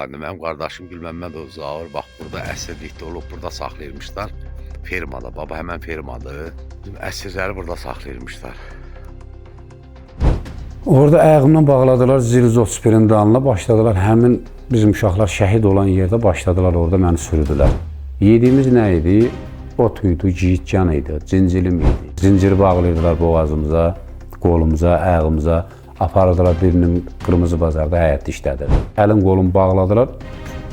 ayında mənim qardaşım Gülməmmədov Zaur bax burada əsirlikdə olub, burada saxlayırmışlar. Fermada, baba həmən fermadır. Bizim əsirləri burada saxlayırmışlar. Orada ayağımdan bağladılar, Zilizov spirindanla başladılar. Həmin bizim uşaqlar şəhid olan yerdə başladılar, orada məni sürüdülər. Yediyimiz nə idi? Ot idi, ciyitcan idi, zincilim idi. Zinciri bağlayırdılar boğazımıza, qolumuza, ayağımıza. Aparırdılar birinin Qırmızı Bazarda həyətdə işlədir. Əlim qolum bağladılar,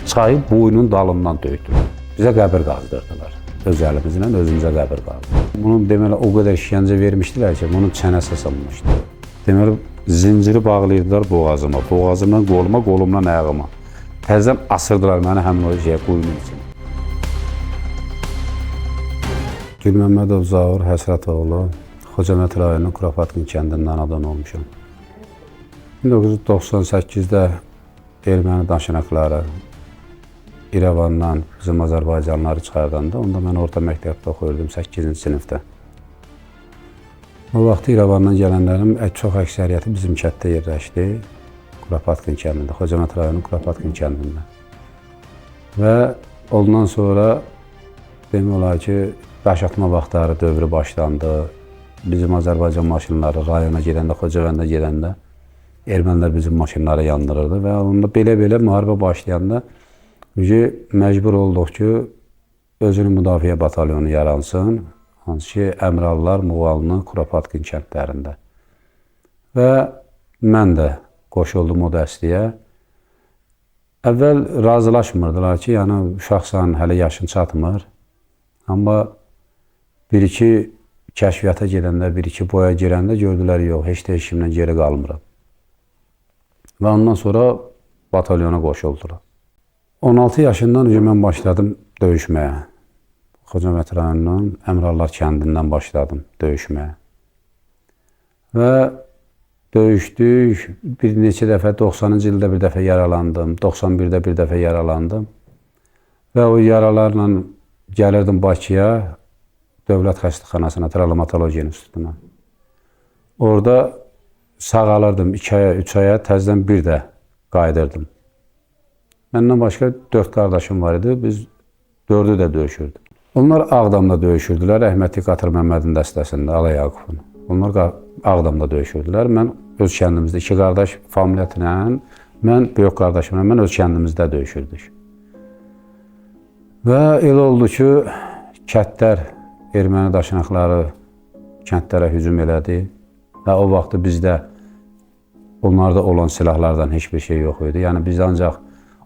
çayı boynun dalından döydülər. Bizə qəbir qazdırdılar. Öz əlimizlə özümüzə qəbir qazdı. Bunun deməli o qədər işgəncə vermişdilər ki, bunun çənəsi sınmışdı. Deməli zinciri bağlayırdılar boğazıma, boğazımdan qoluma, qolumdan ayağıma. Təzədən asırdılar məni həmin o quyunun içində. Gülməmmədov Zaur Həsrətoğlu, Xocavənd rayonunun Kuropatkin kəndindən anadan olmuşam. 1998-də erməni daşınaqları İrəvandan bizim Azərbaycanlıları çıxardanda, onda mən orta məktəbdə oxuyurdum 8-ci sinifdə. O vaxt İrəvandan gələnlərin çox əksəriyyəti bizim kənddə yerləşdi. Kuropatkin kəndində, Xocavənd rayonunun Kuropatkin kəndində. Və ondan sonra demək olar ki, daşatma vaxtları dövrü başlandı. Bizim Azərbaycan maşınları rayona gedəndə, Xocavəndə gedəndə ermənilər bizim maşınları yandırırdı və onda belə-belə müharibə başlayanda məcbur olduq ki, özünün müdafiə batalyonu yaransın, hansı ki, Əmrallar, Muğalını, Kuropatkin kəndlərində. Və mən də qoşuldum o dəstəyə. Əvvəl razılaşmırdılar ki, yəni uşaqsan, hələ yaşın çatmır. Amma bir-iki kəşfiyyata gedəndə, bir-iki boya girəndə gördülər, yox, heç də işimdən geri qalmıram. Və ondan sonra batalyona qoşuldular. 16 yaşından mən başladım döyüşməyə. Xocavənd rayonunun Əmrallar kəndindən başladım döyüşməyə. Və döyüşdük, bir neçə dəfə, 90-cı ildə bir dəfə yaralandım, 91-də bir dəfə yaralandım. Və o yaralarla gəlirdim Bakıya, Dövlət Xəstəxanasına, Travmatologiya İnstitutuna. Orada sağalırdım 2 aya, 3 aya, təzədən bir də qayıdırdım. Məndən başqa 4 qardaşım var idi, biz 4'ü də döyüşürdük. Onlar Ağdamda döyüşürdülər, rəhmətli Qatır Məmmədin dəstəsində, Ala Yaqubun. Onlar Ağdamda döyüşürdülər. Mən öz kəndimizdə 2 qardaş familiyyətlə, mən böyük qardaşımla, mən öz kəndimizdə döyüşürdük. Və elə oldu ki, kəndlər, erməni daşınaqları kəndlərə hücum elədi və o vaxtı bizdə onlarda olan silahlardan heç bir şey yox idi. Yəni bizdə ancaq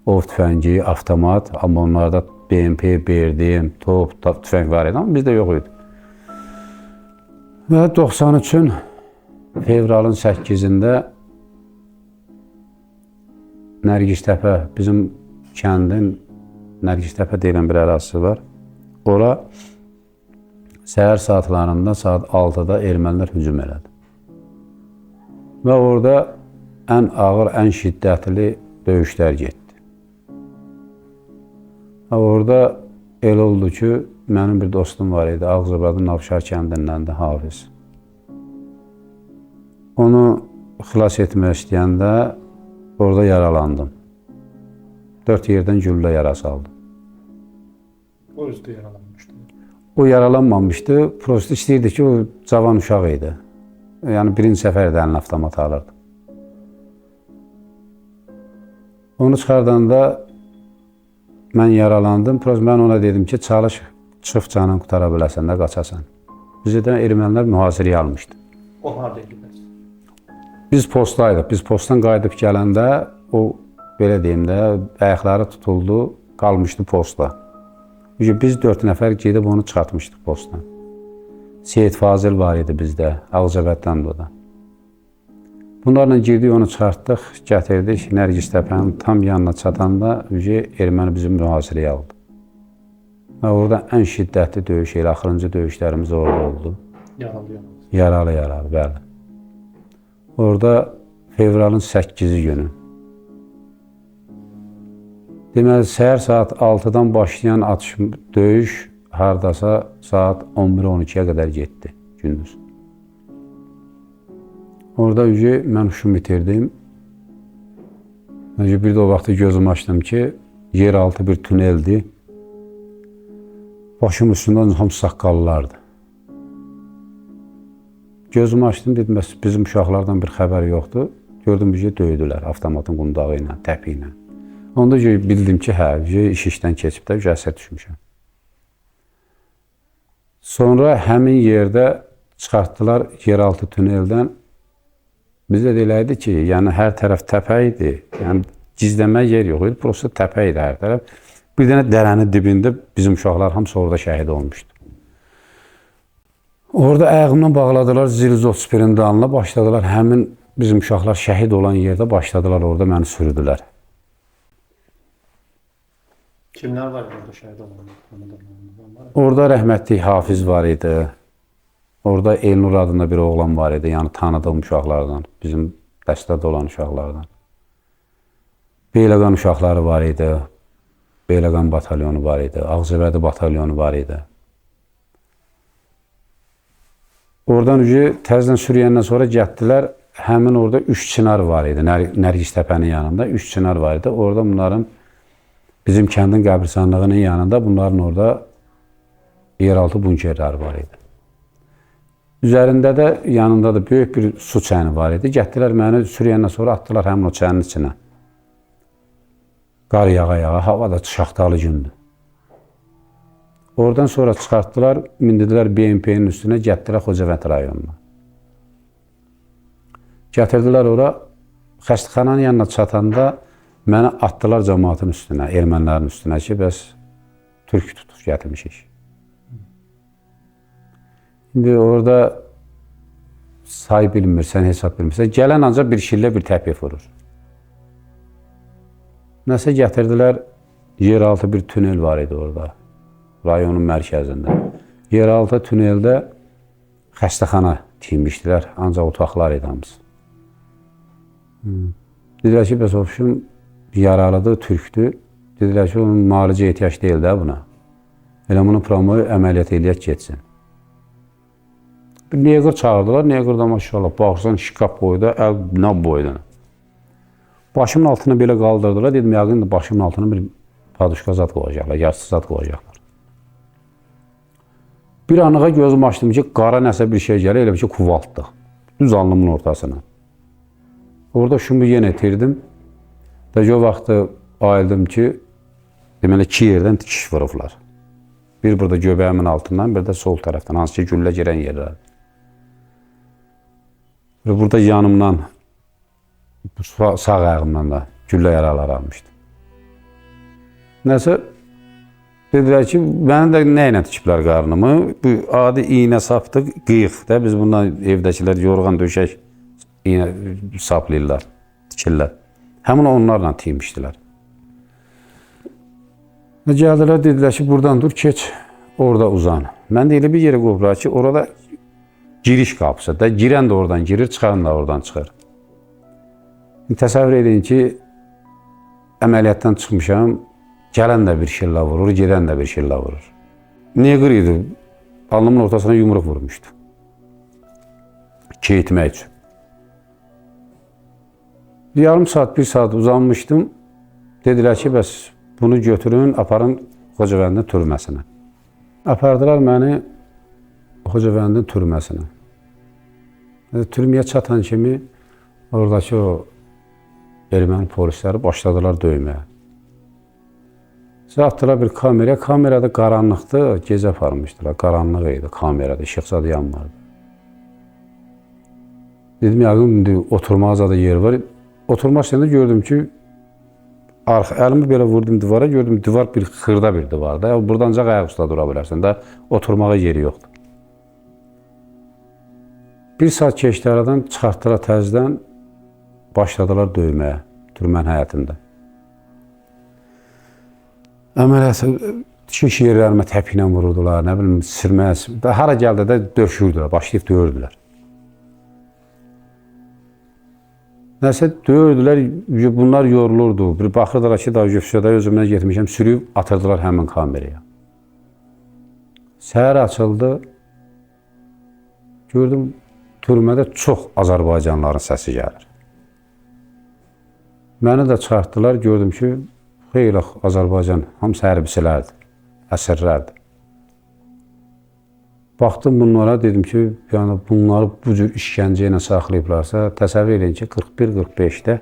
ov tüfəngi, avtomat, amma onlarda BMP, BRDM, top, tüfəng var idi, amma bizdə yox idi. Və 93-ün fevralın 8-də Nərgiztəpə, bizim kəndin Nərgiztəpə deyilən bir ərazisi var. Ora səhər saatlarında, saat 6-da ermənilər hücum elədi. Və orada ən ağır, ən şiddətli döyüşlər getdi. Orada elə oldu ki, mənim bir dostum var idi, Ağzıbadın Navşar kəndindən də Hafiz. Onu xilas etmək istəyəndə orada yaralandım. 4 yerdən güllə yarası aldım. O özü də yaralanmışdı. O yaralanmamışdı, prosto istəyirdi ki, o cavan uşaq idi. Yəni birinci səfərdə əlinə avtomat alırdı. Onu çıxardanda mən yaralandım. Mən ona dedim ki, çalış, çıx canın qutara biləsən də qaçasan. Bizdən ermənilər mühasirəyə almışdı. O harada idiniz? Biz postdaydıq. Biz postdan qayıdıb gələndə o, belə deyim də, ayaqları tutuldu, qalmışdı postda. Biz 4 nəfər gedib onu çıxartmışdıq postdan. Seyid Fazil var idi bizdə, Ağcabəddən də o da. Bunlarla girdik, onu çıxartdıq, gətirdik, Nərgiztəpənin tam yanına çatanda erməni bizim mühasirəyə aldı. Və orada ən şiddətli döyüş elə, axırıncı döyüşlərimiz orada oldu. Yaralı, bəli. Orada fevralın 8-ci günü. Deməli, səhər saat 6-dan başlayan döyüş hardasa saat 11-12-yə qədər getdi gündüz. Orada mən huşumu itirdim. Bir də o vaxtı gözümü açdım ki, yeraltı bir tüneldir. Başım üstündən hamısı saqqallardı. Gözümü açdım, dedim, bizim uşaqlardan bir xəbər yoxdur. Gördüm ki, döydülər avtomatın qundağı ilə, təpi ilə. Onda bildim ki, hə, iş işdən keçib də əsər düşmüşəm. Sonra həmin yerdə çıxartdılar yeraltı tüneldən. Bizə deyiləydi ki, yəni hər tərəf təpə idi, yəni gizlənmək yer yox idi, prosta təpə idi hər tərəf. Bir dənə dərənin dibində bizim uşaqlar hamısı orada şəhid olmuşdu. Orada ayağımdan bağladılar, Zilizot spirindanla başladılar. Həmin bizim uşaqlar şəhid olan yerdə başladılar, orada məni sürüdülər. Kimler var orada şəhid olanlar? Orada rəhmətli Hafiz var idi. Orada Elnur adında bir oğlan var idi, yəni tanıdığım uşaqlardan, bizim dəstədə olan uşaqlardan. Beyləqan uşaqları var idi. Beyləqan batalyonu var idi, Ağcabədi batalyonu var idi. Oradan təzdən sürüyəndən sonra getdilər, həmin orada 3 çınar var idi, Nərgiz təpənin yanında 3 çınar var idi. Orada bunların, bizim kəndin qəbirstanlığının yanında bunların orada yeraltı bunkerləri var idi. Üzərində də, yanında da böyük bir su çəni var idi. Getdilər məni sürüyəndən sonra atdılar həmin o çənin içinə. Qar yağa-yağa, havada şaxtalı gündür. Oradan sonra çıxartdılar, mindirdilər BMP-nin üstünə, getdilər Xocavənd rayonuna. Gətirdilər ora, xəstəxananın yanına çatanda məni atdılar cəmaatın üstünə, ermənilərin üstünə ki, bəs türk tutuq gətirmişik. İndi orada say bilmirsən, hesab bilmirsən, gələn ancaq bir şillə bir təpi vurur. Nəsə gətirdilər, yeraltı bir tünel var idi orada, rayonun mərkəzində. Yeraltı tüneldə xəstəxana tikmişdilər, ancaq otaqlar idi hamısı. Dedilər ki, bəs ofşun yaralıdır, türkdür. Dedilər ki, onun müalicə ehtiyac deyil də buna. Elə bunu promoyu əməliyyat eləyək geçsin. Bir neqır çağırdılar, neqırda maşallah, baxırsan şikap boyda, əl boyda. Başımın altına belə qaldırdılar, dedim, yəqin də başımın altına bir paduşka zat qoyacaqlar, yaşlı zat qoyacaqlar. Bir anlığa gözümü açdım ki, qara nəsə bir şey gəlir, elə bir şey kuvaltdı. Düz alnımın ortasına. Orada şunu yenə itirdim. Və o vaxtı ayıldım ki, deməli 2 yerdən tikiş vurublar. Bir burada göbəyimin altından, bir də sol tərəfdən, hansı ki, güllə girən yerlər. Və burada yanımdan, sağ ayağımdan da güllə yaraları almışdım. Nəsə, dedilər ki, mənim də nə ilə tikiblər qarnımı? Bu adi iynə sapdı, qıyıq da, biz bundan evdəkilər yorğan döşək iynə saplayırlar, tikirlər. Həmin onlarla tiymişdilər. Gəldilər, dedilər ki, buradan dur, keç, orada uzan. Mən də elə bir yerə qoyublar ki, orada giriş qapısı da, girən də oradan girir, çıxan da oradan çıxır. Təsəvvür edin ki, əməliyyatdan çıxmışam, gələn də bir şillə vurur, gedən də bir şillə vurur. Neqır idi, alnımın ortasına yumruq vurmuşdu. Keyitmək üçün. Yarım saat, 1 saat uzanmışdım. Dedilər ki, bəs bunu götürün, aparın Xocavəndin türməsinə. Apardılar məni Xocavəndin türməsinə. Türməyə çatan kimi oradakı o erməni polisləri başladılar döyməyə. Atdılar bir kameraya, kamerada qaranlıqdır, gecə aparmışdılar, qaranlıq idi kamerada, işıqzadı yanmardı. Dedim, yəqin oturmağa zada yer var. Oturmaq istəyəndə gördüm ki, əlimi belə vurdum divara, gördüm divar bir xırda bir divarda. Buradan ancaq ayaq üstə dura bilərsən də, oturmağa yeri yoxdur. 1 saat keçdi aradan, çıxartdılar təzdən, başladılar döyməyə, türmən həyətində. Əməliyyat, tikiş yerlərimə təpi ilə vururdular, nə bilim, sirməz, hara gəldi də döşürdülər, başlayıb döyürdülər. Nəsə döyürdülər, bunlar yorulurdu, bir baxırdılar ki, daha göfsədə özümdən getmişəm, sürüb atırdılar həmin kameraya. Səhər açıldı, gördüm, türmədə çox Azərbaycanlıların səsi gəlir. Məni də çıxartdılar, gördüm ki, xeyli Azərbaycan hamısı hərbiçilərdir, əsirlərdir. Baxdım bunlara, dedim ki, yəni bunları bu cür işgəncə ilə saxlayıblarsa, təsəvvür edin ki, 41-45-də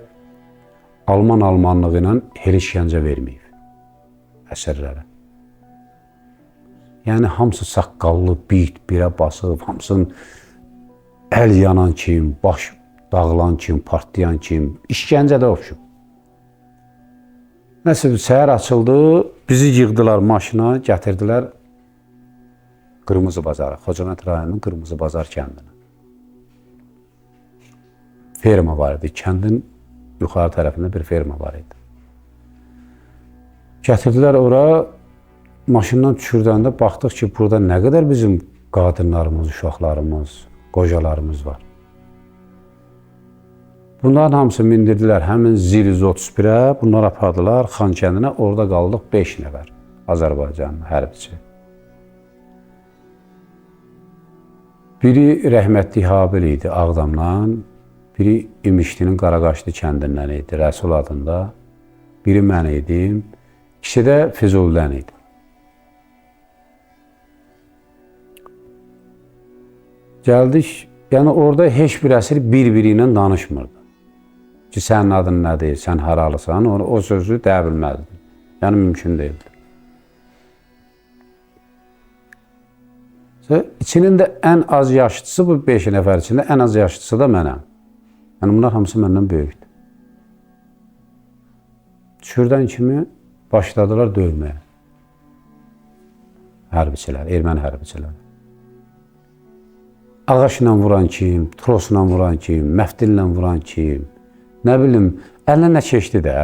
Almanlığı ilə elə işgəncə verməyib əsirlərə. Yəni hamısı saqqallı, bit, birə basıb, hamısının əl yanan kim, baş dağılan kim, partlayan kim, işgəncədə oluşub. Nəsə səhər açıldı, bizi yığdılar maşına, gətirdilər Qırmızı Bazara, Xocavənd rayonunun Qırmızı Bazar kəndinə. Ferma var idi, kəndin yuxarı tərəfində bir ferma var idi. Gətirdilər ora, maşından düşürdəndə baxdıq ki, burada nə qədər bizim qadınlarımız, uşaqlarımız, qocalarımız var. Bunların hamısı mindirdilər həmin Zil-131-ə, bunlar apardılar Xankəndinə, orada qaldıq 5 nəfər Azərbaycanlı hərbiçi. Biri rəhmətli Habil idi Ağdamdan, biri İmişlinin Qaraqaşlı kəndindən idi, Rəsul adında, biri mən idim, ikisi də Füzulidən idi. Gəldik, yəni orada heç bir əsir bir-biri ilə danışmırdı. Ki, sənin adın nədir, sən haralısan, o sözü deyə bilməzdi. Yəni, mümkün deyildi. İçinin də ən az yaşlısı, bu 5 nəfər içində ən az yaşlısı da mənəm. Yəni, bunlar hamısı məndən böyükdür. Düşürdən kimi başladılar döyməyə. Hərbiçilər, erməni hərbiçilər. Ağaçla vuran kim, trosla vuran kim, məftillə vuran kim, nə bilim, əlinə nə keçdi də.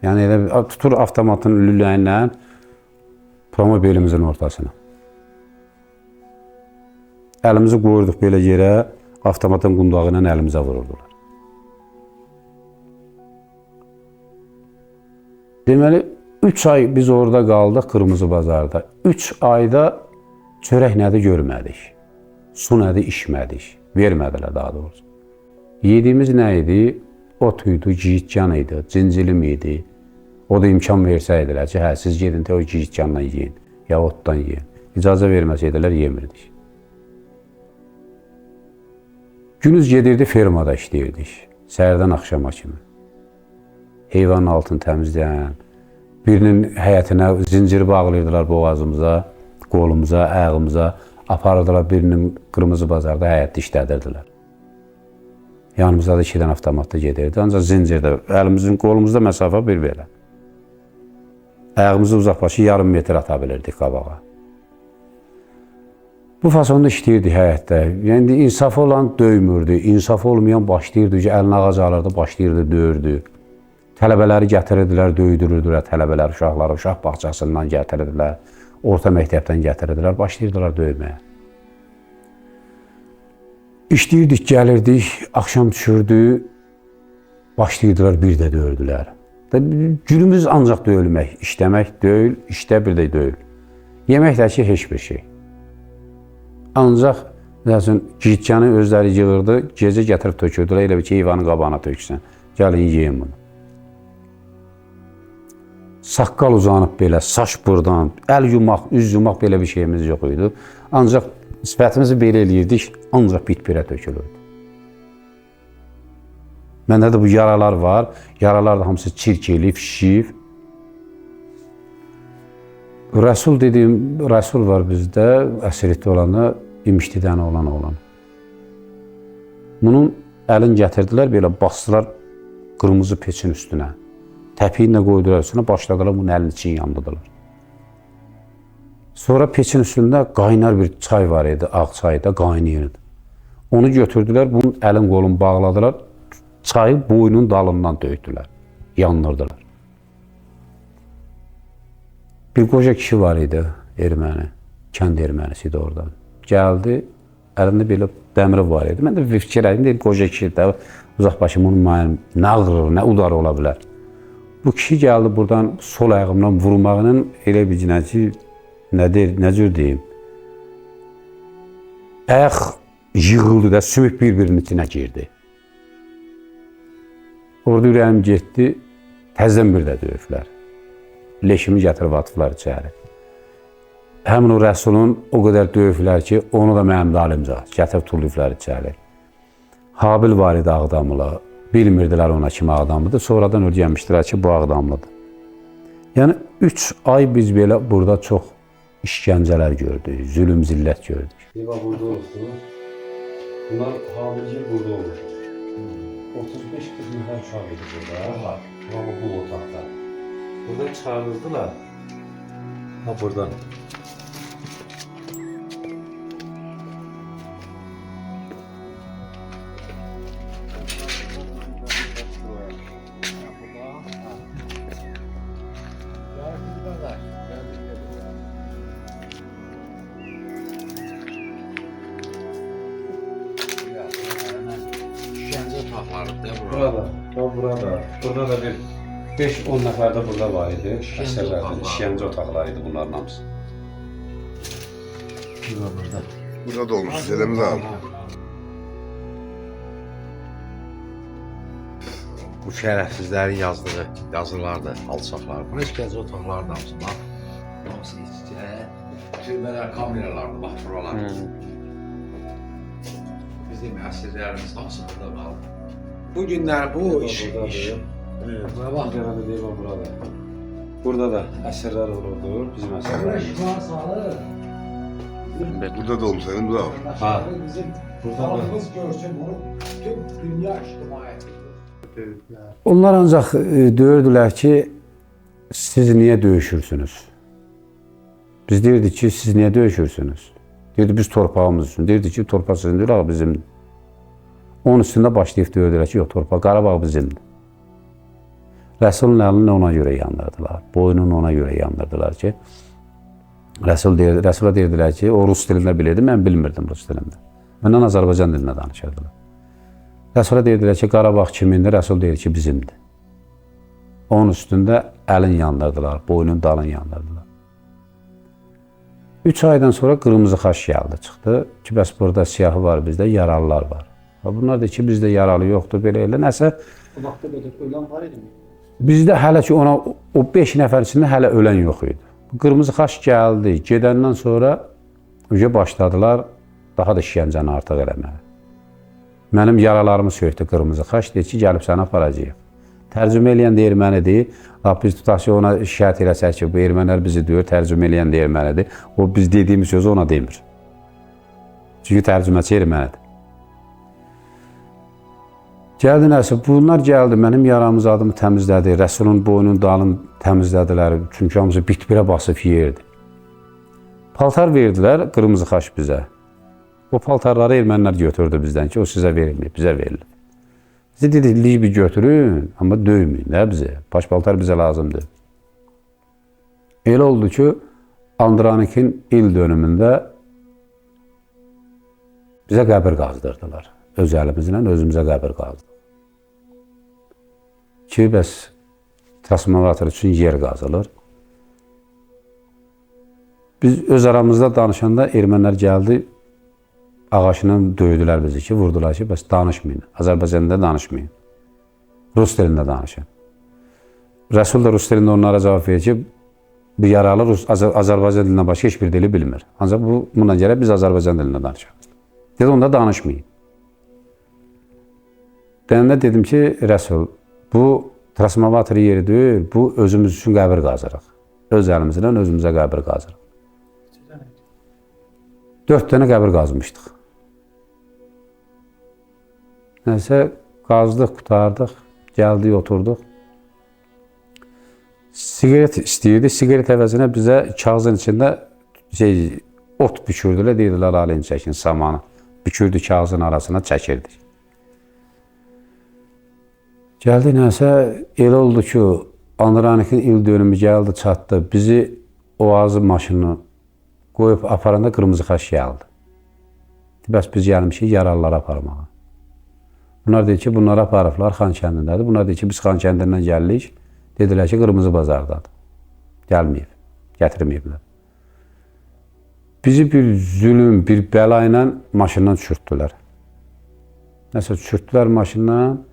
Yəni, elə tutur avtomatın lüləyinlə promobilimizin ortasına. Əlimizi qoyurduq belə yerə, avtomatın qundağı ilə əlimizə vururdular. Deməli, 3 ay biz orada qaldıq Qırmızı Bazarda. 3 ayda çörək nədir görmədik, su nədir içmədik, vermədilər daha doğrusu. Yediyimiz nə idi? Ot idi, ciyitcan idi, cincilim idi. O da imkan versəydilər ki, hə, siz gedin, o ciyitcandan yiyin, ya otdan yiyin. İcazə verməsəydilər, yemirdik. Günüz gedirdi, fermada işləyirdik, səhərdən axşama kimi. Heyvanın altını təmizləyən, birinin həyətinə zinciri bağlayırdılar boğazımıza, qolumuza, ayağımıza, aparırdılar birinin Qırmızı Bazarda həyətdə işlədirdilər. Yanımızda da 2 dənə avtomatda gedirdi, ancaq zincirdə, əlimizin, qolumuzda məsafə bir belə. Ayağımızı uzaqbaşı yarım metr ata bilirdik qabağa. Bu fasonda işləyirdik həyətdə. Yəni, insafı olan döymürdü, insafı olmayan başlayırdı ki, əlinə ağac alırdı, başlayırdı, döyürdü. Tələbələri gətirirdilər, döydürürdülər, tələbələr, uşaqları uşaq bağçasından gətirirdilər, orta məktəbdən gətirirdilər, başlayırdılar döyməyə. İşləyirdik, gəlirdik, axşam düşürdü, başlayırdılar, bir də döyürdülər. Günümüz ancaq döyülmək, işləmək döyül, işdə bir də döyül. Yemək də ki, heç bir şey. Ancaq, ciyitcanı özləri yığırdı, gecə gətirib tökürdülər, elə bir ki, heyvanın qabağına töksən, gəlin, yiyin bunu. Saqqal uzanıb belə, saç buradan, əl yumaq, üz yumaq belə bir şeyimiz yox idi. Ancaq sifətimizi belə eləyirdik, ancaq bit-birə tökülürdü. Məndə də bu yaralar var, yaralar da hamısı çirkeli, şişib. Rəsul dediyim, Rəsul var bizdə, əsirlikdə olanda, İmişlidən olan. Bunun əlini gətirdilər, belə basdılar qırmızı peçin üstünə. Təpiyinlə qoydular üstünə, başladılar bunun əlini için yandıdılar. Sonra peçin üstündə qaynar bir çay var idi, ağ çay da qaynayırdı. Onu götürdülər, bunun əlin qolunu bağladılar, çayı boynunun dalından döydülər, yanırdılar. Bir qoca kişi var idi, erməni, kənd ermənisi idi oradan. Gəldi, əlində belə dəmiri var idi. Mən də fikir edim, deyil, qoca kişi də uzaq başım onun mənim nə ağrır, nə udarı ola bilər. Bu kişi gəldi buradan sol ayağımdan vurmağının elə bir cinəci, nə cür deyim, ayaq yığıldı da sümük bir-birinin içinə girdi. Orada ürəyim getdi, təzdən bir də döyüblər. Leşimi gətirib atıblar içəri. Həmin o Rəsulun o qədər döyüblər ki, onu da mənim dalımca gətirib tulluyublar içəri. Habil var idi Ağdamlı, bilmirdilər ona kimi Ağdamlıdır. Sonradan öyrənmişdilər ki, bu Ağdamlıdır. Yəni 3 ay biz belə burada çox işgəncələr gördük, zülüm, zillət gördük. Deva burada oldu. Bunlar Habilgil burada olur. 35-40 nəfər uşaq idi burada. Ama bu otaqda. Buradan çağırırdılar. Ha buradan. Burada, burada. Burada da bir 5-10 nəfər də burada var idi. Əsərlərdən, işgəncə otaqları idi bunların hamısı. Burada. Burada da olmuş Selim'de abi. Bu şərəfsizlərin yazdığı yazılardır, alçaqlar. Bu işgəncə otaqları da hamısı, bax. Hamısı içə, türbələr, kameralardır, bax, buralar. Bizim əsirlərimiz hamısı burada qaldı. Bu günlər bu iş. Bura bax, bir də deyil burada. Burada da əsərlər olurdu, bizim əsərlərimiz. Burada da olmuş Selim'de abi. Ha, Bizim burada da. halkımız görsün bunu, tüm dünya ictimaiyyəti. Onlar ancaq döyürdülər ki, siz niyə döyüşürsünüz? Biz deyirdik ki, siz niyə döyüşürsünüz? Deyirdik, biz torpağımız üçün. Deyirdik ki, torpaq sizin deyil, bizimdir. Onun üstündə başlayıb döyürdülər ki, yox, torpaq, Qarabağ bizimdir. Rəsulun əlini ona görə yandırdılar, boynunu ona görə yandırdılar ki, Rəsula deyirdilər ki, o rus dilində bilirdi, mən bilmirdim rus dilində. Məndən Azərbaycan dilində danışırdılar. Rəsula deyirdilər ki, Qarabağ kimindir, Rəsul deyir ki, bizimdir. Onun üstündə əlin yandırdılar, boynun dalın yandırdılar. 3 aydan sonra qırmızı xaç gəldi, çıxdı ki, bəs burada siyahı var, bizdə yaralılar var. Bunlar da ki, bizdə yaralı yoxdur, belə elə nəsə. O vaxtda belə ölən var idi mi? Bizdə hələ ki, ona o 5 nəfər içində hələ ölən yox idi. Qırmızı xaç gəldi, gedəndən sonra başladılar daha da işgəncəni artıq eləməyə. Mənim yaralarımı söydü qırmızı xaç, deyir ki, gəlib səni aparacaq. Tərcümə eləyən də ermənidir. Biz tutaq ki, ona şikayət eləsək ki, bu ermənilər bizi deyir, tərcümə eləyən də ermənidir. O biz dediyimiz sözü ona demir. Çünki tərcüməçi ermənidir. Gəldi nəsə, bunlar gəldi, mənim yaramız adımı təmizlədi, Rəsulun boynun dalını təmizlədilər, çünki hamısı bit-birə basıb yeyirdi. Paltar verdilər, qırmızı xaç bizə. O paltarları ermənilər götürdü bizdən ki, o sizə verilməyib, bizə verilir. Bizə dedik, bir götürün, amma döyməyin də bizə, baş paltar bizə lazımdır. Elə oldu ki, Andranikin il dönümündə bizə qəbir qazdırdılar. Öz əlimizlə özümüzə qəbir qazdıq. Ki, bəs transformator üçün yer qazılır. Biz öz aramızda danışanda ermənilər gəldi, ağaçla döydülər bizi ki, vurdular ki, bəs danışmayın, Azərbaycanda danışmayın, Rus dilində danışın. Rəsul da Rus dilində onlara cavab verir ki, bu yaralı Azərbaycan dilindən başqa heç bir dili bilmir. Ancaq buna görə biz Azərbaycan dilində danışırıq. Dedi, onda danışmayın. Deyəndə dedim ki, Rəsul, bu transformator yeri deyil, bu özümüz üçün qəbir qazırıq. Öz əlimizlə özümüzə qəbir qazırıq. 4 dənə qəbir qazmışdıq. Nəsə, qazdıq, qutardıq, gəldik, oturduq. Sigaret istəyirdi, sigaret əvəzinə bizə kağızın içində ot bükürdülər, deyirdilər, alın çəkin, samanı. Bükürdü kağızın arasına, çəkirdik. Gəldi nəsə, elə oldu ki, Andranikin il dönümü gəldi, çatdı. Bizi Oazı maşını qoyub aparanda qırmızı xaç gəldi. Bəs biz gəlmişik yaralıları aparmağa. Bunlar deyir ki, bunları aparıblar Xan kəndindədir. Bunlar deyir ki, biz Xan kəndindən gəlirik. Dedilər ki, qırmızı bazardadır. Gəlməyib, gətirməyiblər. Bizi bir zülüm, bir bəla ilə maşından düşürtdülər. Nəsə düşürtdülər maşından.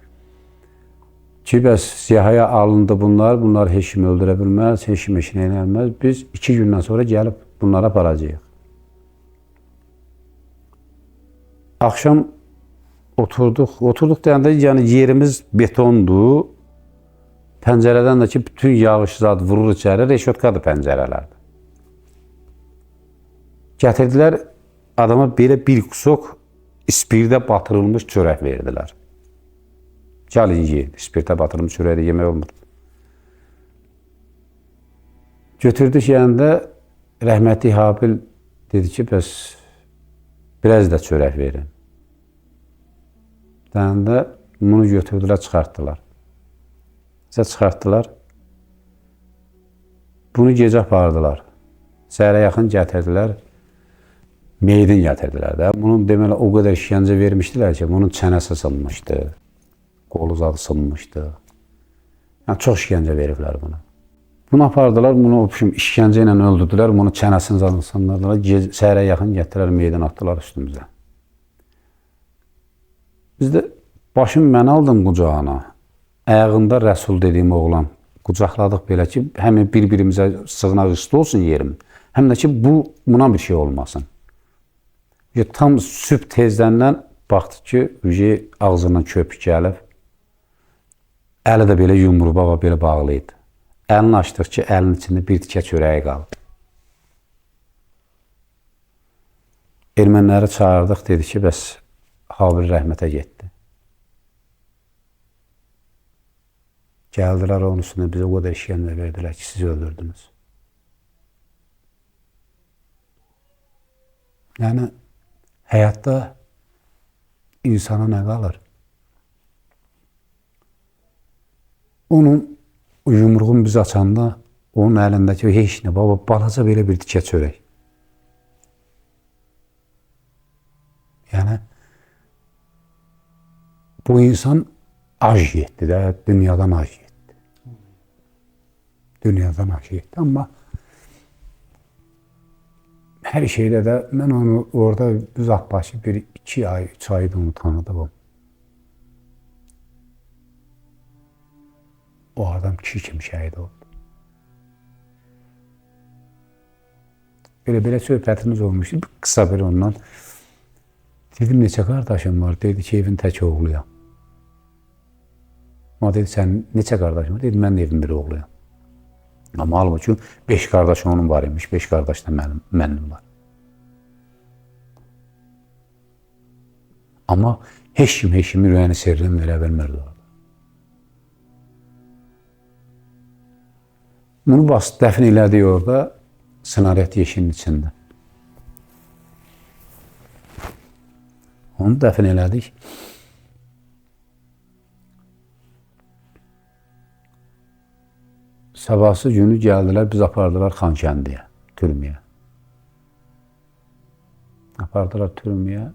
Ki bəs siyahıya alındı bunlar, bunlar heç kimi öldürə bilməz, heç kimi işinə inəlməz. Biz 2 gündən sonra gəlib bunlara aparacağıq. Axşam oturduq deyəndə yəni yerimiz betondur. Pəncərədən də ki, bütün yağış zad vurur içəri, reşotkadır pəncərələrdə. Gətirdilər, adama belə bir kusok ispirdə batırılmış çörək verdilər. Gəlin yeyir, ispirdə batırılmış çörək də yemək olmur. Götürdük yəndə, rəhmətli Habil dedi ki, bəs biraz da çörək verin. Deyəndə, bunu götürdülər, çıxartdılar. Bizə çıxartdılar. Bunu gecə apardılar. Səhərə yaxın gətirdilər. Meydin gətirdilər də. Bunun deməli o qədər işgəncə vermişdilər ki, bunun çənəsi sınmışdı. Qolu zadı sınmışdı. Yəni, çox işgəncə veriblər buna. Bunu apardılar, bunu işgəncə ilə öldürdülər, bunu çənəsini zadı sınırdılar. Səhərə yaxın gətirdilər, meydin atdılar üstümüzə. Biz də başım mən aldım qucağına. Ayağında Rəsul dediyim oğlan qucaqladıq belə ki, həm bir-birimizə sığınaq üstü olsun yerim, həm də ki, buna bir şey olmasın. Tam sübh tezdəndən baxdı ki, ağzından köpük gəlib, əli də belə yumruğa belə bağlıydı. Əlini açdıq ki, əlinin içində bir tikə çörəyi qaldı. Erməniləri çağırdıq, dedi ki, bəs Habil rəhmətə getdi. Gəldilər onun üstündə bizə o qədər işgəncə verdilər ki, siz öldürdünüz. Yəni, həyatda insana nə qalır? Onun yumruğunu biz açanda, onun əlindəki heç nə, balaca belə bir tikə çörək. Yəni, bu insan ac getdi də, dünyadan ac getdi. Dünyadan ac getdi, amma hər şeydə də mən onu orada uzaq başı 1-2 ay, 3 ayda onu tanıdım. O adam kişi kimi şəhid oldu. Belə söhbətimiz olmuşdu, qısa bir ondan. Dedim, neçə qardaşım var? Dedi ki, evin tək oğluyam. O dedi, sən neçə qardaşım var? Dedi, mən evin bir oğluyam. Amma halbuki 5 qardaş onun var imiş, 5 qardaş da mənim var. Amma heç kim ürəyini sirrini verə bilmirdi orada. Bunu dəfn elədik orada, Sınaret yeşinin içində. Onu dəfn elədik. Sabahsı günü gəldilər, biz apardılar Xankəndiyə, türməyə. Apardılar türməyə.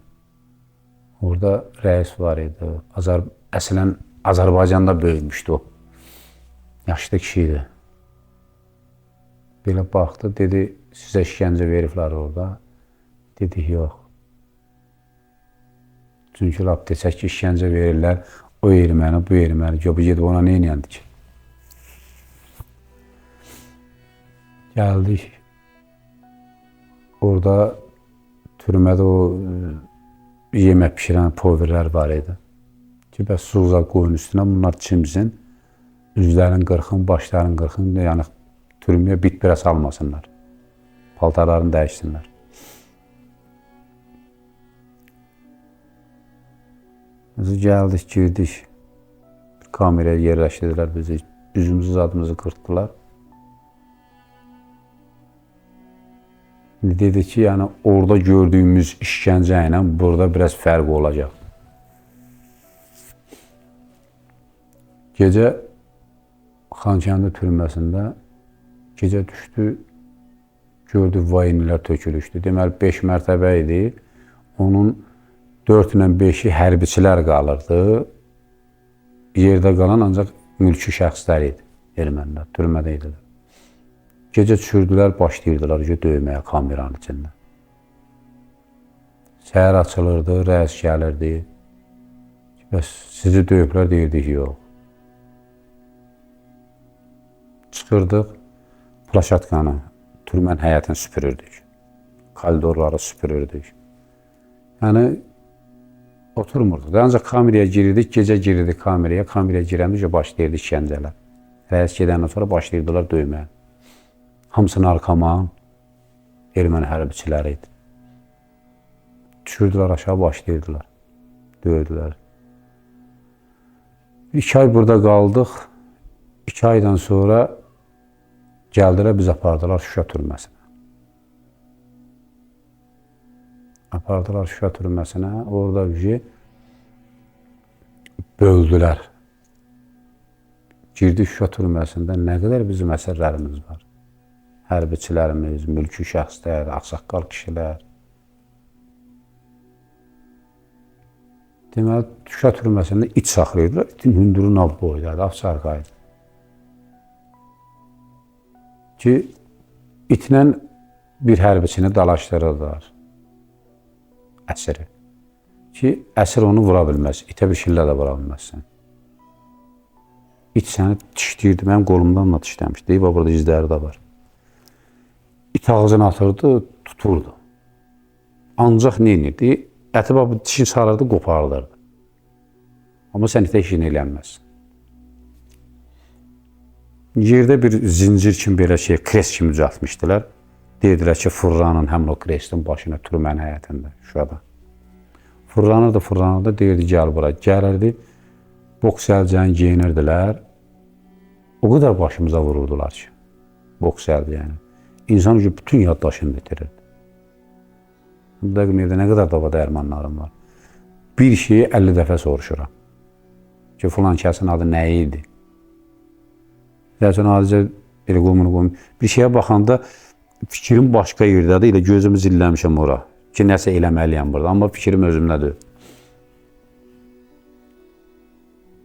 Orada rəis var idi. Əslən, Azərbaycanda böyümüşdü o. Yaşlı kişi idi. Belə baxdı, dedi, sizə işgəncə veriblər orada. Dedik, yox. Çünki lap desək ki, işgəncə verirlər, o erməni, bu erməni. Bu gedib ona nə eləyəndi ki? Gəldik. Orada türmədə o yemək pişirən poverlər var idi. Ki, bəs suza qoyun üstünə bunlar çimsin, üzlərin qırxın, başların qırxın, yəni türməyə bit-birə salmasınlar. Paltarlarını dəyişsinlər. Biz gəldik, girdik. Kameraya yerləşdirdilər bizi, üzümüzü, zadımızı qırxdılar. Dedi ki, yəni orada gördüyümüz işgəncə ilə burada biraz fərq olacaq. Gecə Xankəndi türməsində gecə düşdü, gördü vayinlər tökülüşdü. Deməli 5 mərtəbə idi. Onun 4-lə 5-i hərbiçilər qalırdı. Yerdə qalan ancaq mülki şəxslər idi. Ermənilər türmədə idilər. Gecə düşürdülər, başlayırdılar döyməyə kameranın içində. Səhər açılırdı, rəis gəlirdi. Bəs sizi döyüblər, deyirdik, yox. çıxırdıq, plaşatkanı, türmən həyətini süpürürdük. Koridorları süpürürdük. Yəni, oturmurduq. Ancaq kameraya girirdik, gecə girirdik kameraya. Kameraya girəndə başlayırdı işgəncələr. Rəis gedəndən sonra başlayırdılar döyməyə. Hamısı narkoman, erməni hərbiçiləri idi. Düşürdülər aşağı, başlayırdılar. Döydülər. 2 ay burada qaldıq. 2 aydan sonra gəldilər, biz apardılar Şuşa türməsinə. Apardılar Şuşa türməsinə. Orada böldülər. Girdik Şuşa türməsində nə qədər bizim əsərlərimiz var. Hərbiçilərimiz, mülki şəxslər, ağsaqqal kişilər. Deməli, Şuşa türməsində it saxlayırdılar. İtin hündürü nab boydadır, afsarqaydı. Ki, itlə bir hərbiçini dalaşdırırlar. Əsiri. Ki, əsir onu vura bilməz. İtə bir şillə də vura bilməzsən. İt səni dişləyirdi. Mənim qolumdan da dişləmişdi. Deyib, burada izləri də var. İt ağzını atırdı, tuturdu. Ancaq nə edirdi? Əti dişini sarırdı, qopardırdı. Amma sən itə işini elənməzsən. Yerdə bir zincir kimi belə kres kimi düzəltmişdilər. Deyirdilər ki, fırlanın həmin o krestin başına türmənin həyətində, Şuşada. Fırlanırdı, deyirdi, gəl bura. Gəlirdi, boks əlcəyini geyinirdilər. O qədər başımıza vururdular ki, boks əlcəyini. İnsan bütün yaddaşını bitirirdi. Bu dəqiqədə nə qədər dava dərmanlarım var. Bir şeyi 50 dəfə soruşuram. Ki, filan kəsin adı nə idi? Deyəcən, adicə belə qoyum. Bir şeyə baxanda fikrim başqa yerdədir, elə gözümü zilləmişəm ora. Ki, nəsə eləməliyəm burada, amma fikrim özümdədir.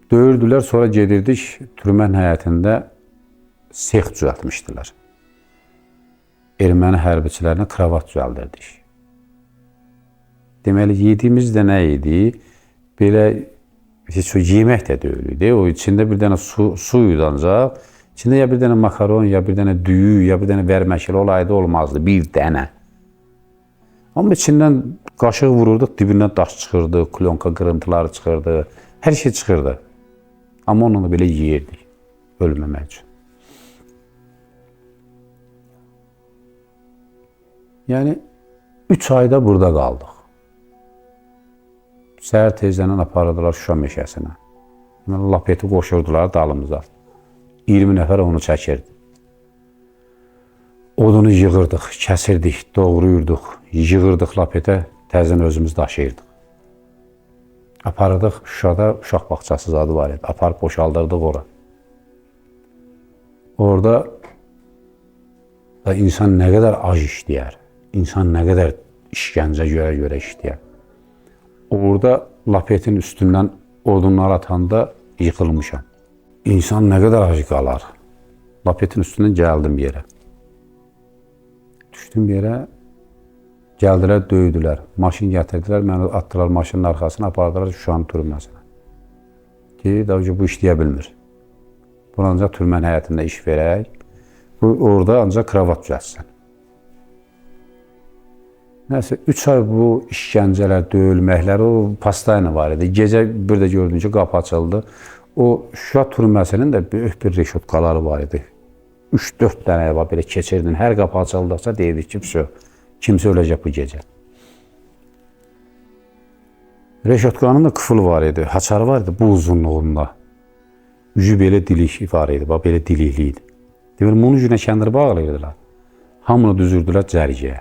Döyürdülər, sonra gedirdik, türmən həyətində sex düzəltmişdilər. Erməni hərbiçilərinə kravat düzəldirdik. Deməli, yediyimiz də nə idi? Belə, yemək də deyildi. O içində bir dənə su yudancaq. İçində ya bir dənə makaron, ya bir dənə düyü, ya bir dənə vərməkəli olaydı, olmazdı. Bir dənə. Amma içindən qaşıq vururduq, dibindən daş çıxırdı, klonka qırıntıları çıxırdı. Hər şey çıxırdı. Amma onunla belə yeyirdik, ölməmək üçün. Yəni, 3 ayda burada qaldıq. Səhər tezdən aparırdılar Şuşa meşəsinə. Lapeti qoşurdular dalımıza. 20 nəfər onu çəkirdi. Odunu yığırdıq, kəsirdik, doğruyurduq, yığırdıq lapetə, təzən özümüz daşıyırdıq. Aparırdıq Şuşada, uşaq bağçası zadı var idi. Aparıb boşaldırdıq ora. Orada da insan nə qədər ac işləyər, insan nə qədər işgəncə görə işləyər. Orada lapetin üstündən odunlar atanda yıxılmışam. İnsan nə qədər ac qalar. Lapetin üstündən gəldim yerə. Düşdüm yerə, gəldilər, döydülər. Maşın gətirdilər, məni atdılar maşının arxasına, apardılar Şuşanın türməsinə. Ki, bu işləyə bilmir. Bunu ancaq türmən həyətində iş verək. Orada ancaq kravat düzəltsən. Nəsə, 3 ay bu işgəncələr, döyülməklər, o pastayla var idi. Gecə bir də gördüm ki, qapı açıldı. O Şuşa türməsinin də böyük bir reşotkaları var idi. 3-4 dənə var, belə keçirdin. Hər qapı açıldıqsa deyirdik ki, kimsə öləcək bu gecə. Reşotkanın da kıfılı var idi, haçarı var idi bu uzunluğunda. Üzü belə dilik var idi, belə dilikli idi. Deməli, bunun üzünə kəndir bağlayırdılar. Hamını düzürdülər cərgəyə.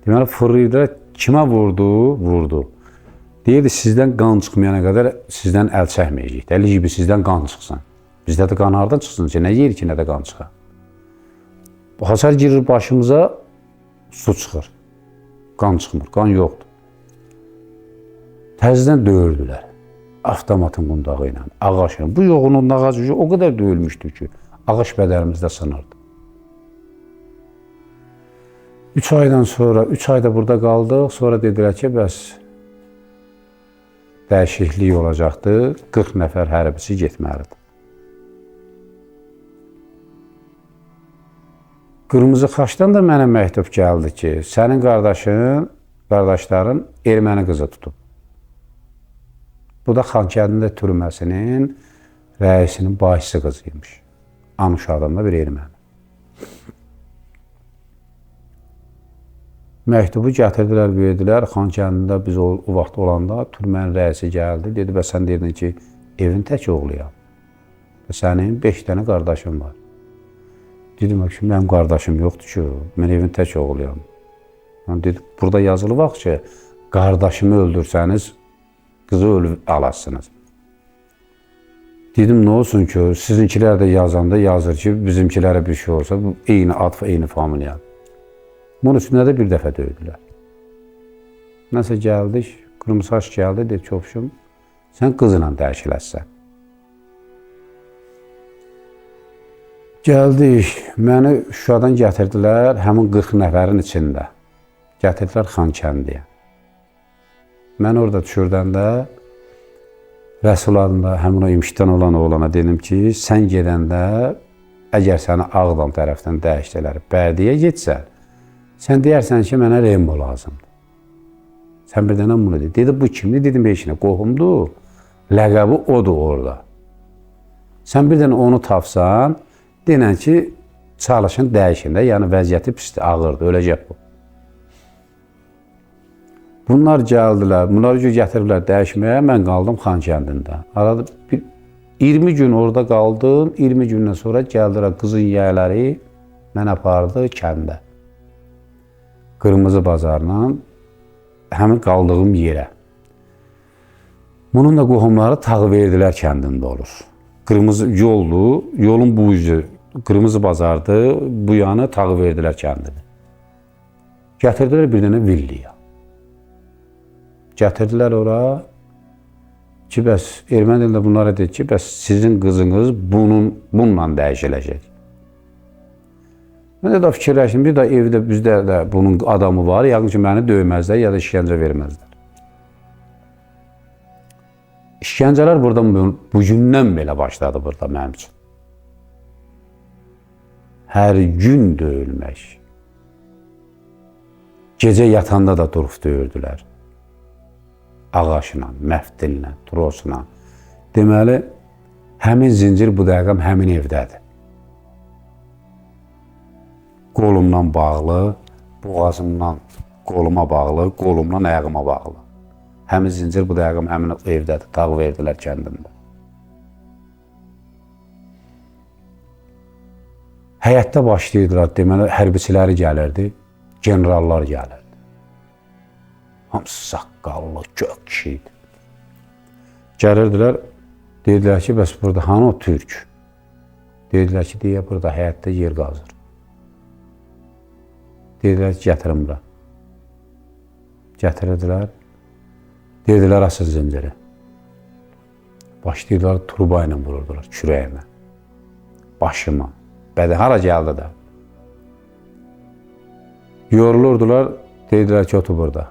Deməli, fırlayırdılar, kimə vurdu? Deyirdi, sizdən qan çıxmayana qədər sizdən əl çəkməyəcək. Dəli gibi sizdən qan çıxsın. Bizdə də qan hardan çıxsın ki, nə yeri ki, nə də qan çıxar. Bu hasar girir başımıza, su çıxır. Qan çıxmır, qan yoxdur. Təzədən döyürdülər. Avtomatın qundağı ilə, ağaçla. Bu yoğunun ağacı o qədər döyülmüşdü ki, ağaç bədəlimizdə sınırdı. 3 aydan sonra, 3 ayda burada qaldıq. Sonra dedilər ki, bəs dəyişiklik olacaqdı. 40 nəfər hərbiçi getməlidir. Qırmızı Xaçdan da mənə məktub gəldi ki, sənin qardaşların erməni qızı tutub. Bu da Xankəndində türməsinin rəisinin başçısı qızıymış. Anuş adında bir erməni. Məktubu gətirdilər, verdilər. Xankəndində biz o vaxt olanda türmənin rəisi gəldi. Dedi, bəs sən dedin ki, evin tək oğluyam. Sənin 5 dənə qardaşın var. Dedim ki, mənim qardaşım yoxdur ki, mən evin tək oğluyam. Dedi, burada yazılı vaxt ki, qardaşımı öldürsəniz, qızı alasınız. Dedim, nə olsun ki, sizinkilər də yazanda yazır ki, bizimkilərə bir şey olsa, eyni ad, eyni familiya. Bunun üstündə də bir dəfə döydülər. Nəsə gəldik, Qırmızı Xaç gəldi, dedi, çovuşum, sən qızla dəyişiləsən. Gəldik, məni Şuşadan gətirdilər, həmin 40 nəfərin içində. Gətirdilər Xankəndiyə. Mən orada düşürdəndə, Rəsul adında həmin o imşidən olan oğlana dedim ki, sən gedəndə, əgər səni Ağdam tərəfdən dəyişdilər, Bərdiyə getsən, sən deyərsən ki, mənə Rembo lazımdır. Sən bir dənə bunu dedi. Dedi, bu kimdir? Dedim, eşinə, qohumdur, ləqəbi odur orada. Sən bir dənə onu tapsan, denən ki, çalışın dəyişində, yəni vəziyyəti pisdir, ağırdır, öləcək bu. Bunlar gəldilər, bunları gətiriblər dəyişməyə, mən qaldım Xankəndində. Arada 20 gün orada qaldım, 20 gündən sonra gəldilər qızın yəyələri mən apardı kəndə. Qırmızı bazarla həmin qaldığım yerə. Bunun da qohumları tağı verdilər kəndində olur. Qırmızı yoldur, yolun bu yüzü Qırmızı bazardır, bu yanı tağı verdilər kəndini. Gətirdilər bir dənə villiyə. Gətirdilər ora ki, bəs erməni dilində bunlara dedi ki, bəs sizin qızınız bununla dəyişiləcək. Mən də fikirləşdim, bir də evdə bizdə də bunun adamı var, yəqin ki, məni döyməzlər ya da işgəncə verməzlər. İşgəncələr burada bugündən belə başladı burada mənim üçün. Hər gün döyülmək. Gecə yatanda da durub döyürdülər. Ağaçla, məftillə, trosla. Deməli, həmin zincir bu dəqiqəm həmin evdədir. Qolumdan bağlı, boğazımdan qoluma bağlı, qolumdan ayağıma bağlı. Həmin zincir bu dəqiqəm həmin evdədir, tağ verdilər kəndində. Həyətdə başlayırdılar, deməli, hərbiçiləri gəlirdi, generallar gəlirdi. Hamısı saqqallı, kök kişiydi. Gəlirdilər, dedilər ki, bəs burada hanı o türk? Dedilər ki, deyə burada həyətdə yer qazır. Dedilər ki, gətirin bura. Gətirirdilər, dedilər, asıl zinciri. Başlayırdılar, turba ilə vururdular, kürəyimə, başıma. Bədə hara gəldi də. Yorulurdular, dedilər ki, otur burada.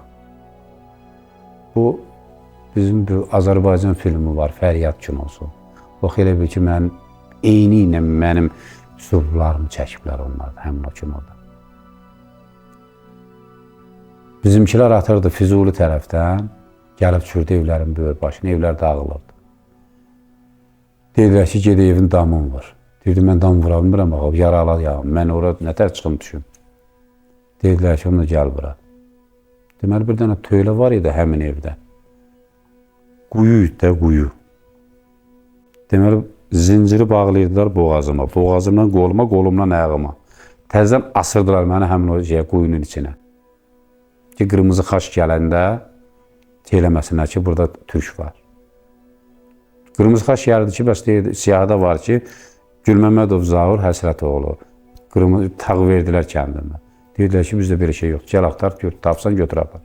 Bu, bizim bir Azərbaycan filmi var, Fəryad kinosu. Bax, elə bir ki, eyni ilə mənim üslublarımı çəkiblər onlarda, həmin o kinoda. Bizimkilər atırdı Füzuli tərəfdən, gəlib çürdü evlərin böyür başına, evlər dağılırdı. Dedilər ki, gedə evin damın var. Deyirdi, mən dam vura bilmirəm, yaralar ya, mən orada nətər çıxım düşüm. Dedilər ki, onu gəl bura. Deməli, bir dənə töylə var idi həmin evdə. Quyu idi də, quyu. Deməli, zinciri bağlayırdılar boğazıma, boğazımdan qoluma, qolumdan ayağıma. Təzdən asırdılar məni həmin o quyunun içinə. Ki, Qırmızı Xaç gələndə eləməsinlər ki, burada türk var. Qırmızı Xaç gəldi ki, bəs deyirdi, siyahıda var ki, Gülməmmədov Zaur Həsrətoğlu. Tağ verdilər kəndində. Deyirlər ki, bizdə belə şey yox. Gəl axtar, tapsan götür apar.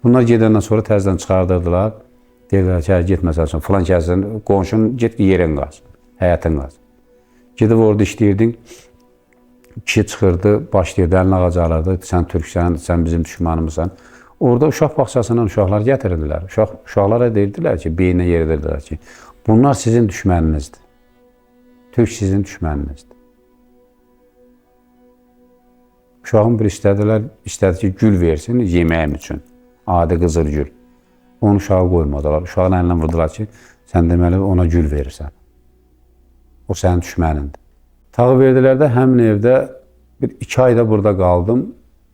Bunlar gedəndən sonra təzdən çıxardırdılar. Deyirlər ki, getməsən sonra filan kəsin, qonşun get yerin qaz, həyətin qaz. Gedib orada işləyirdin, kişi çıxırdı, başlayırdı, əlini ağac alırdı, sən türksən, sən bizim düşmanımızsan. Orada uşaq bağçasından uşaqlar gətirirdilər. Uşaqlara deyirdilər ki, beyninə yeridirdilər ki, bunlar sizin düşməninizdir. Türk sizin düşməninizdir. Uşağın bir istədi ki, gül versin yeməyim üçün. Adi qızıl gül. Onu uşağa qoymadılar. Uşağın əlindən vurdular ki, sən deməli ona gül verirsən. O sənin düşmənindir. Tağı verdilər də həmin evdə bir 2 ayda burada qaldım.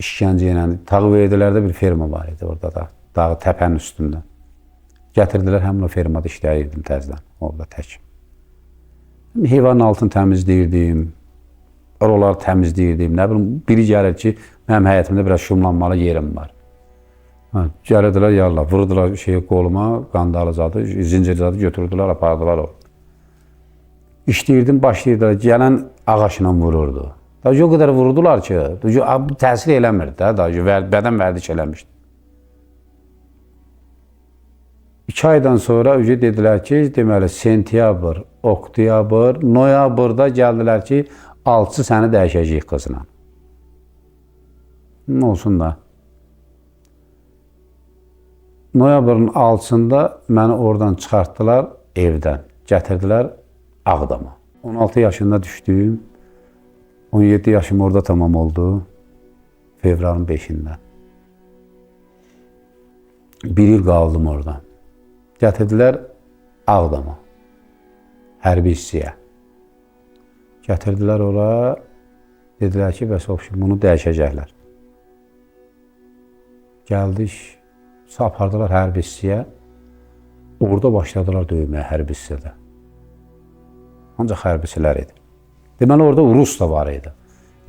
İşgəncə ilə. Tağı verdilər də bir ferma var idi orada da. Dağı təpənin üstündə. Gətirdilər həmin o fermada işləyirdim təzdən. Orada tək. Heyvanın altını təmizləyirdim. Oraları təmizləyirdim. Nə bilim, biri gəlir ki, mənim həyətimdə biraz şumlanmalı yerim var. Gəlirdilər, yarlar, vurdular qoluma, qandalı zadı, zincir zadı götürdülər, apardılar o. İşləyirdim, başlayırdılar, gələn ağaçla vururdu. O qədər vurdular ki, təsir eləmirdi də, bədən vərdiş eləmişdi. 2 aydan sonra dedilər ki, deməli, sentyabr, oktyabr, noyabrda gəldilər ki, alçı səni dəyişəcəyik qızla. Nə olsun da? Noyabrın 6-sında məni oradan çıxartdılar evdən, gətirdilər Ağdama. 16 yaşında düşdüm, 17 yaşım orada tamam oldu, fevralın 5-də. 1 il qaldım oradan. Gətirdilər Ağdama, hərbi hissiyə. Gətirdilər ora, dedilər ki, bəs bunu dəyişəcəklər. Gəldik, apardılar hərbi hissiyə, orada başladılar döyməyə hərbi hissədə. Ancaq hərbisilər idi. Deməli, orada Rus da var idi,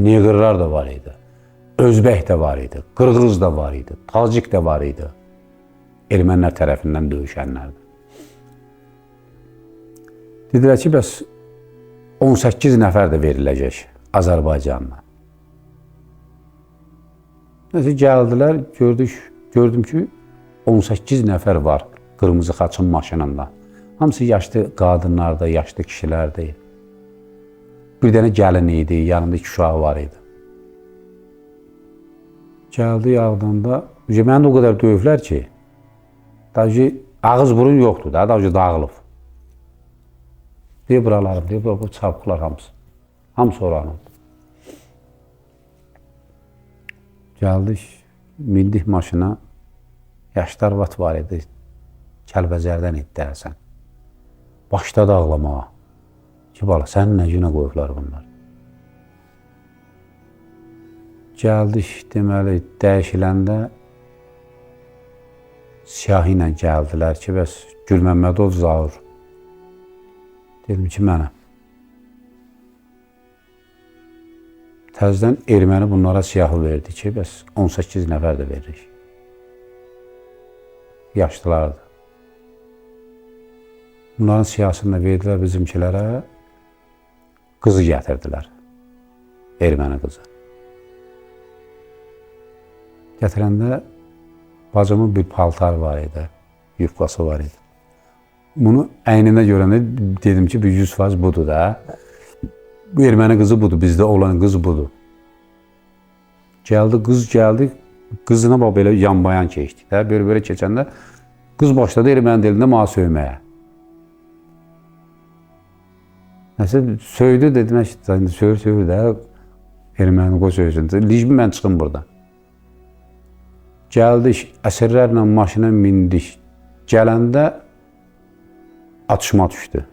Neqrlar da var idi, Özbək də var idi, Qırğız da var idi, Tacik də var idi. Ermənilər tərəfindən döyüşənlərdir. Dedilər ki, bəs 18 nəfər də veriləcək Azərbaycanla. Nəsə gəldilər, gördüm ki, 18 nəfər var qırmızı xaçın maşınında. Hamısı yaşlı qadınlarda, yaşlı kişilərdə. Bir dənə gəlin idi, yanında 2 uşağı var idi. Gəldi Ağdamda, məni o qədər döyüblər ki, ağız burun yoxdur da, dağılıb. Deyib buralarım, deyib bu çapıqlar hamısı. Hamısı oranın. Gəldik, mindik maşına, yaşlı arvad var idi, Kəlbəzərdən idi dərsən. Başladı ağlamağa. Ki, bala, sənin nə günə qoyublar bunlar? Gəldik, deməli, dəyişiləndə siyahı ilə gəldilər ki, bəs Gülməmmədov Zaur. Dedim ki, mənəm. Təzdən erməni bunlara siyahı verdi ki, bəs 18 nəfər də veririk. Yaşlılardır. Bunların siyasını verdilər bizimkilərə, qızı gətirdilər, erməni qızı. Gətirəndə bacımın bir paltar var idi, yufqası var idi. Bunu əyninə görəndə dedim ki, 100% budur da. Bu erməni qızı budur, bizdə olan qız budur. Gəldi, qız gəldi, qızına bax belə yan-bayan keçdik. Böyle keçəndə qız başladı erməni dilində mənə söyməyə. Nəsə söydü, dedim ki, söyür də, erməni qoy söysün. Licmi mən çıxım buradan. Gəldik, əsirlərlə maşına mindik. Gələndə atışma düşdü.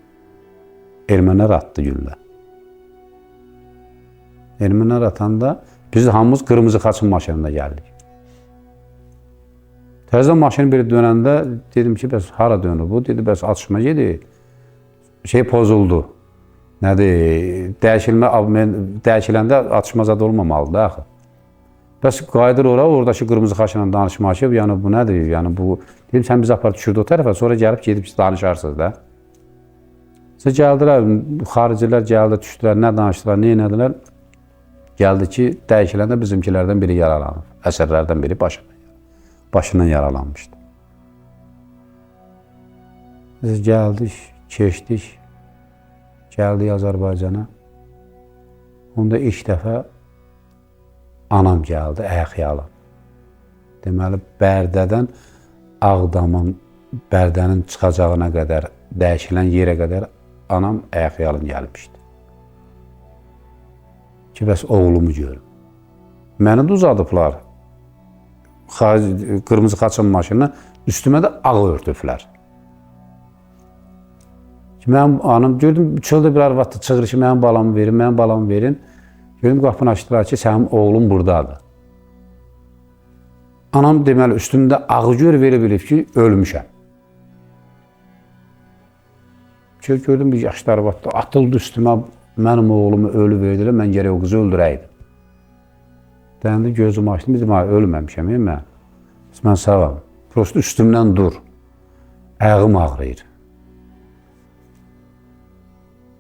Ermənilər atdı güllə. Ermənilər atanda biz hamımız qırmızı xaçın maşınında gəldik. Təzədən maşını biri dönəndə dedim ki, bəs hara dönür bu? Dedi, bəs atışma gedir. Pozuldu. Nədir, dəyişiləndə atışma zad olmamalıdır axı. Bəs qayıdır oradakı qırmızı xaçla danışmaq ki, yəni bu nədir, yəni bu, dedim, sən bizi apar düşürdü o tərəfə, sonra gəlib gedib danışarsınız da. Sonra gəldilər, xaricilər gəldi, düşdülər, nə danışdılar, nə elədilər? Gəldi ki, dəyişiləndə bizimkilərdən biri yaralanıb, əsərlərdən biri başından yaralanmışdı. Biz gəldik, keçdik. Gəldik Azərbaycana. Onda ilk dəfə anam gəldi, əyəxyalı. Deməli, Bərdədən Ağdamın, Bərdənin çıxacağına qədər, dəyişilən yerə qədər anam əyəxyalın gəlmişdi. Ki, bəs oğlumu görüm. Məni də uzadıblar. Qırmızı xaçın maşınına, üstümə də ağ örtüblər. Mənim anam, gördüm, çöldə bir arvad çığırır ki, mənim balamı verin, mənim balamı verin. Gördüm, qapını açdılar ki, sənin oğlum buradadır. Anam deməli, üstümdə ağı gör verə bilib ki, ölmüşəm. Gördüm, bir yaşlı arvad atıldı üstümə, mənim oğlumu ölü verdilər, mən gərək o qızı öldürəydim. Deyəndə gözümü açdım, dedim, ölməmişəm, mən. Mən sağam, prosto üstümdən dur, ayağım ağrıyır.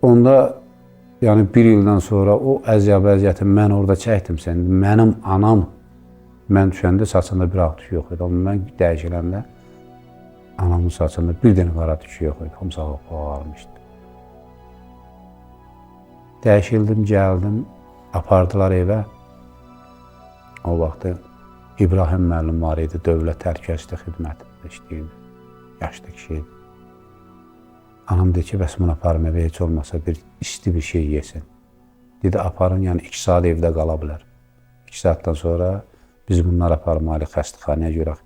Onda, yəni bir ildən sonra o əziyyəti mən orada çəkdim sən. Mənim anam, mən düşəndə saçında bir ağ tükü yox idi. Amma mən dəyişiləndə anamın saçında bir dənə qara tükü yox idi. Hamısı ağarmışdı. Dəyişildim, gəldim, apardılar evə. O vaxtı İbrahim müəllim var idi, dövlət təhlükəsizlik xidmətində işləyirdi. Yaşlı kişi idi. Anam dedi ki, bəs bunu aparım evə, heç olmasa bir isti bir şey yesin. Dedi, aparın, yəni 2 saat evdə qala bilər. 2 saatdan sonra biz bunları aparmalıyıq xəstəxanaya görək.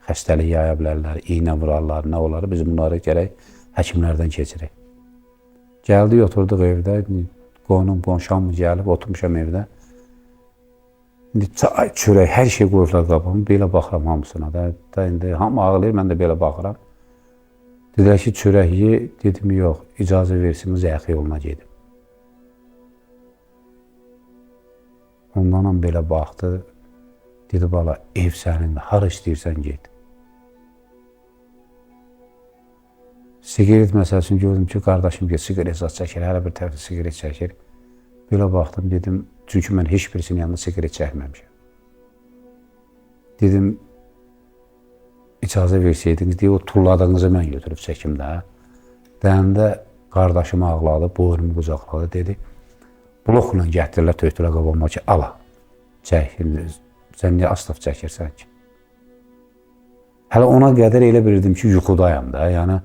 Xəstəlik yaya bilərlər, iynə vurarlar, nə olar, biz bunları gərək həkimlərdən keçirək. Gəldik, oturduq evdə, qonşam gəlib, oturmuşam evdə. İndi çay, çörək, hər şey qoyurlar qabağıma, belə baxıram hamısına da. İndi hamı ağlayır, mən də belə baxıram. Dedilər ki, çörək ye, dedim, yox, icazə versiniz, əxi yoluna gedim. Ondan belə baxdı, dedi, bala, ev sənindir, hara istəyirsən get. Sigaret məsələsini gördüm ki, qardaşım ki, sigaret zat çəkir, hər bir tərəfdə sigaret çəkir. Belə baxdım, dedim, çünki mən heç birisinin yanında sigaret çəkməmişəm. Dedim, icazə versəydiniz deyə, o tulladığınızı mən götürüb çəkim də. Deyəndə qardaşımı ağladı, boynumu qucaqladı, dedi, blokla gətirirlər, tökdülər qabağıma ki, ala, çək, sən niyə astaf çəkirsən ki? Hələ ona qədər elə bilirdim ki, yuxudayam da, yəni,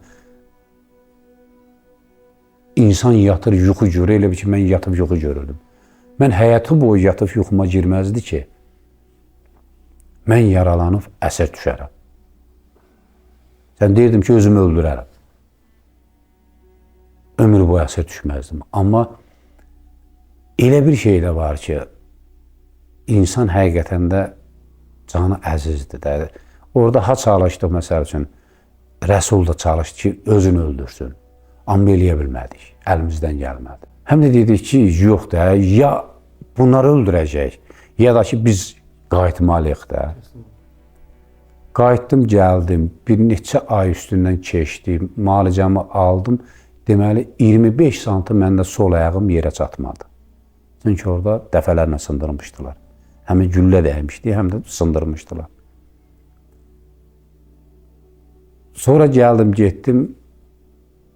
İnsan yatır, yuxu görür, elə bir ki, mən yatıb yuxu görürdüm. Mən həyatı boyu yatıb yuxuma girməzdi ki, mən yaralanıb əsər düşərəm. Sən deyirdim ki, özümü öldürərəm. Ömür boyu əsər düşməzdim. Amma elə bir şey də var ki, insan həqiqətən də canı əzizdir də. Orada ha çalışdıq, məsəl üçün, Rəsul da çalışdı ki, özünü öldürsün. Amma eləyə bilmədik, əlimizdən gəlmədi. Həm də dedik ki, yox da, ya bunları öldürəcək, ya da ki, biz qayıtmalıyıq da. Qayıtdım, gəldim, bir neçə ay üstündən keçdim, müalicəmi aldım. Deməli, 25 santim məndə sol ayağım yerə çatmadı. Çünki orada dəfələrlə sındırmışdılar. Həmin güllə dəymişdi, həm də sındırmışdılar. Sonra gəldim, getdim,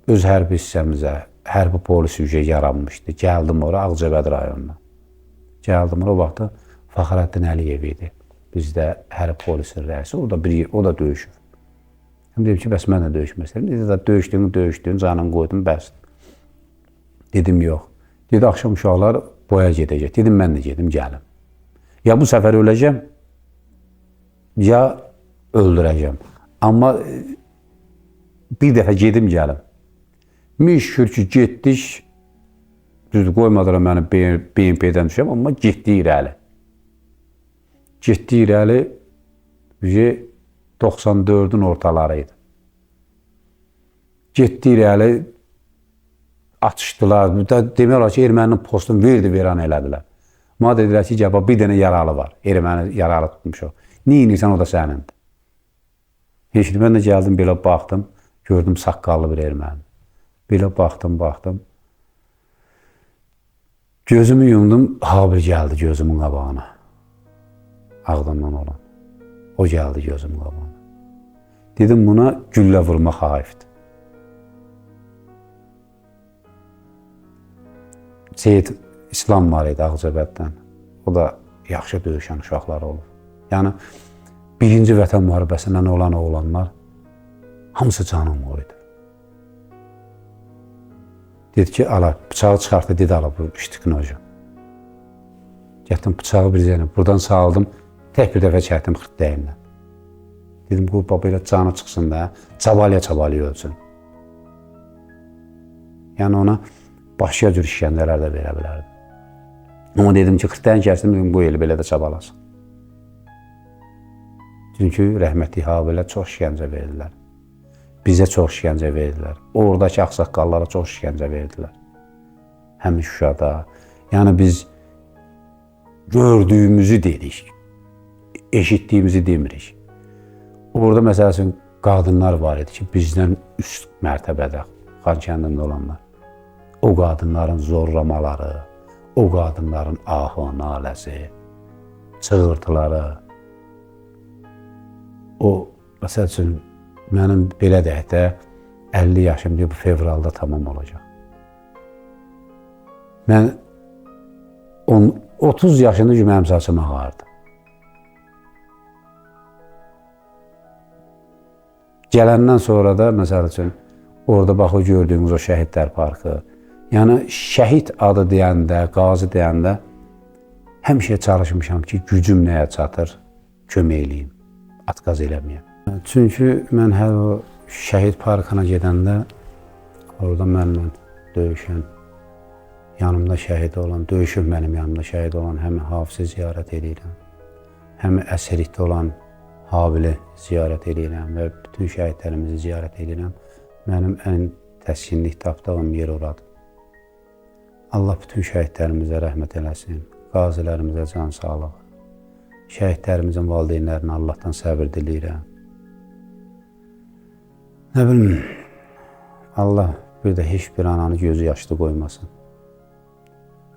öz hərbi hissəmizə, hərbi polis yüzə yaranmışdı. Gəldim ora, Ağcabəd rayonuna. Gəldim ora, o vaxtda Fəxrəddin Əliyev idi. Bizdə hərbi polisin rəisi, o da döyüşür. Həm dedim ki, bəs mən də döyüşmək istəyirəm. Dedi, döyüşdün, canını qoydum, bəs. Dedim, yox. Dedi, axşam uşaqlar boya gedəcək. Dedim, mən də gedim, gəlim. Ya bu səfər öləcəm, ya öldürəcəm. Amma bir dəfə gedim, gəlim. Min şükür ki, getdik, düzdür, qoymadılar məni BMP-dən düşəm, amma getdi irəli. Getdi irəli, 94-ün ortaları idi. Getdi irəli, açışdılar, demək olar ki, erməninin postunu verdi-veran elədilər. Mənə dedilər ki, gəba bir dənə yaralı var, erməni yaralı tutmuşuq. Niyə inirsən, o da sənindir. Heç mən də gəldim, belə baxdım, gördüm saqqallı bir erməni. Belə baxdım. Gözümü yumdum, Habil gəldi gözümün qabağına. Ağdamdan olan. O gəldi gözümün qabağına. Dedim, buna güllə vurmaq haifdir. Seyid İslam var idi Ağcabəddən. O da yaxşı döyüşən uşaqları olub. Yəni, birinci vətən müharibəsindən olan oğlanlar hamısı canım o idi. Dedi ki, ala, bıçağı çıxartdı, dedi, ala, bu iştikin hocam. Getdim bıçağı bir zənə buradan saldım. Tək bir dəfə çəkdim xırtdəyimlə. Dedim bu baba ilə canı çıxsın da, çabalaya ölsün. Yəni ona başqa cür işgəncələr də verə bilərdim. Amma dedim ki, xırtdəyini kəsdim, dedim bu eli belə də çabalasın. Çünki rəhmətli Habilə çox işgəncə verdilər. Bizə çox işgəncə verdilər. Oradakı ağsaqqallara çox işgəncə verdilər. Həm Şuşada. Yəni biz gördüyümüzü dedik, eşitdiyimizi demirik. Orada məsəl üçün qadınlar var idi ki, bizdən üst mərtəbədə Xankəndində olanlar. O qadınların zorlamaları, o qadınların ahı, naləsi, çığırtıları. O, məsəl üçün, mənim belə deyək də 50 yaşım bu fevralda tamam olacaq. Mən 30 yaşında ki, mənim saçım ağardı. Gələndən sonra da, məsəl üçün, orada bax, o gördüyümüz o şəhidlər parkı, yəni şəhid adı deyəndə, qazi deyəndə həmişə çalışmışam ki, gücüm nəyə çatır, kömək eləyim, atqaz eləməyəm. Çünki mən hər o şəhid parkına gedəndə, orada mənlə döyüşən, yanımda şəhid olan, döyüşüb mənim yanımda şəhid olan həmi Hafizi ziyarət edirəm, həmi əsirlikdə olan Habili ziyarət edirəm və bütün şəhidlərimizi ziyarət edirəm. Mənim ən təskinlik tapdığım yer oradır. Allah bütün şəhidlərimizə rəhmət eləsin, qazilərimizə can sağlıq, şəhidlərimizin valideynlərinə Allahdan səbir diləyirəm. Nə bilim, Allah bir də heç bir ananı gözü yaşlı qoymasın.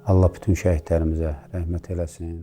Allah bütün şəhidlərimizə rəhmət eləsin.